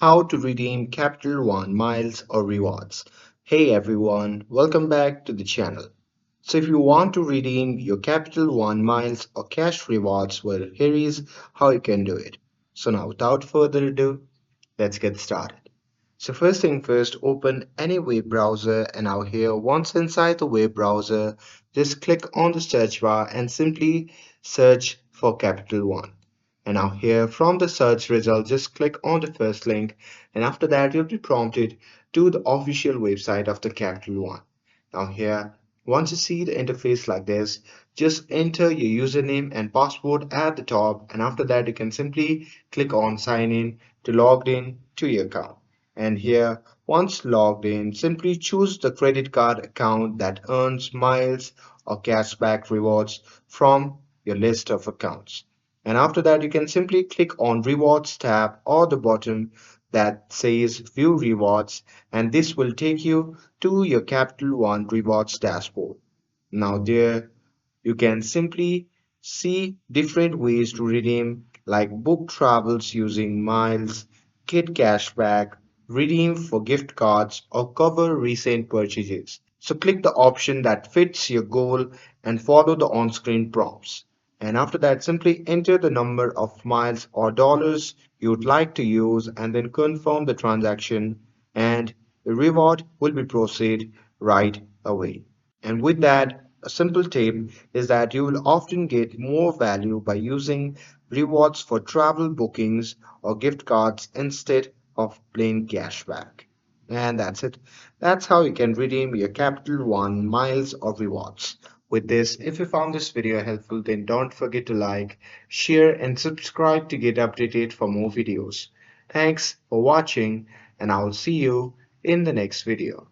How to redeem Capital One miles or rewards. Hey everyone, welcome back to the channel. So if you want to redeem your Capital One miles or cash rewards, well, here is how you can do it. So now without further ado, let's get started. So first thing first, open any web browser and now here once inside the web browser, just click on the search bar and simply search for Capital One. And now here from the search result, just click on the first link and after that you'll be prompted to the official website of the Capital One. Now here, once you see the interface like this, just enter your username and password at the top and after that you can simply click on sign in to log in to your account. And here, once logged in, simply choose the credit card account that earns miles or cashback rewards from your list of accounts. And after that, you can simply click on Rewards tab or the bottom that says View Rewards, and this will take you to your Capital One Rewards dashboard. Now, there you can simply see different ways to redeem, like book travels using miles, get cashback, redeem for gift cards, or cover recent purchases. So click the option that fits your goal and follow the on-screen prompts. And after that, simply enter the number of miles or dollars you would like to use and then confirm the transaction and the reward will be proceed right away. And with that, a simple tip is that you will often get more value by using rewards for travel bookings or gift cards instead of plain cashback. And that's it. That's how you can redeem your Capital One miles or rewards. With this, if you found this video helpful, then don't forget to like, share, and subscribe to get updated for more videos. Thanks for watching, and I will see you in the next video.